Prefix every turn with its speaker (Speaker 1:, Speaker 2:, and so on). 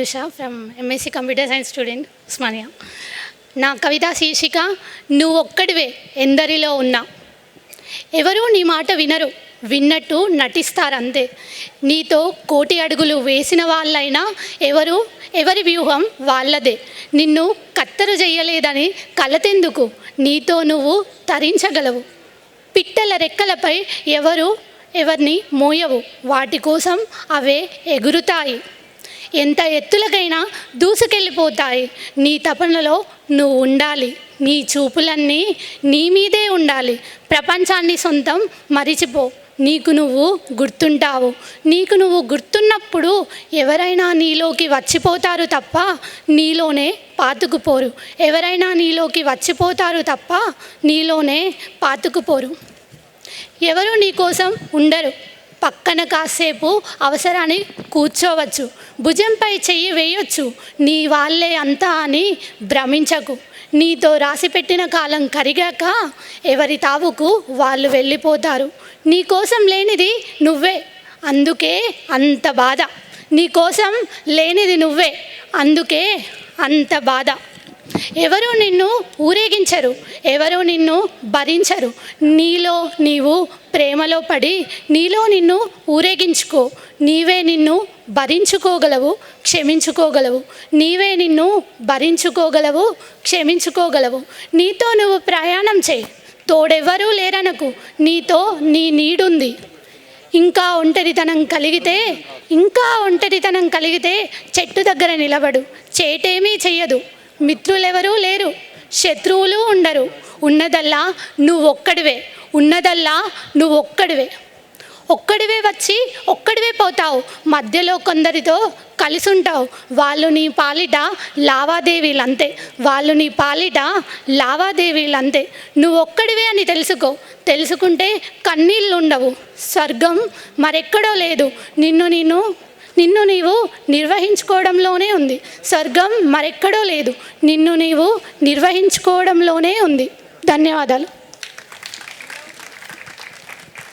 Speaker 1: Usha from MSc computer science student Osmania. నా కవితా శీర్షిక నువ్వు ఒక్కడివే ఎందరిలో ఉన్నా. ఎవరు నీ మాట వినరు, విన్నట్టు నటిస్తారంతే. నీతో కోటి అడుగులు వేసిన వాళ్ళైనా ఎవరి వ్యూహం వాళ్ళదే. నిన్ను కత్తరు చెయ్యలేదని కలతెందుకు, నీతో నువ్వు తరించగలవు. పిట్టల రెక్కలపై ఎవరిని మోయవు, వాటి కోసం అవే ఎగురుతాయి. ఎంత ఎత్తులకైనా దూసుకెళ్ళిపోతాయి. నీ తపనలో నువ్వు ఉండాలి, నీ చూపులన్నీ నీ మీదే ఉండాలి. ప్రపంచాన్ని సొంతం మరిచిపో, నీకు నువ్వు గుర్తుంటావు. నీకు నువ్వు గుర్తున్నప్పుడు ఎవరైనా నీలోకి వచ్చిపోతారు తప్ప నీలోనే పాతుకుపోరు. ఎవరైనా నీలోకి వచ్చిపోతారు తప్ప నీలోనే పాతుకుపోరు. ఎవరు నీ కోసం ఉండరు, పక్కన కాసేపు అవసరాన్ని కూర్చోవచ్చు, భుజంపై చెయ్యి వేయొచ్చు. నీ వాళ్ళే అంతా అని భ్రమించకు. నీతో రాసిపెట్టిన కాలం కరిగాక ఎవరి తావుకు వాళ్ళు వెళ్ళిపోతారు. నీ కోసం లేనిది నువ్వే, అందుకే అంత బాధ. నీ కోసం లేనిది నువ్వే, అందుకే అంత బాధ. ఎవరు నిన్ను ఊరేగించరు, ఎవరు నిన్ను భరించరు. నీలో నీవు ప్రేమలో పడి నీలో నిన్ను ఊరేగించుకో. నీవే నిన్ను భరించుకోగలవు, క్షమించుకోగలవు. నీవే నిన్ను భరించుకోగలవు, క్షమించుకోగలవు. నీతో నువ్వు ప్రయాణం చేయి, తోడెవరూ లేరనకు, నీతో నీ నీడుంది. ఇంకా ఒంటరితనం కలిగితే చెట్టు దగ్గర నిలబడు, చేటేమీ చెయ్యదు. మిత్రులెవరూ లేరు, శత్రువులు ఉండరు. ఉన్నదల్లా నువ్వొక్కడివే. ఒక్కడివే వచ్చి ఒక్కడివే పోతావు. మధ్యలో కొందరితో కలిసి ఉంటావు. వాళ్ళు నీ పాలిట లావాదేవీలంతే. నువ్వొక్కడివే అని తెలుసుకుంటే కన్నీళ్ళు ఉండవు. స్వర్గం మరెక్కడో లేదు, నిన్ను నీవు నిర్వహించుకోవడంలోనే ఉంది. స్వర్గం మరెక్కడో లేదు, నిన్ను నీవు నిర్వహించుకోవడంలోనే ఉంది. ధన్యవాదాలు.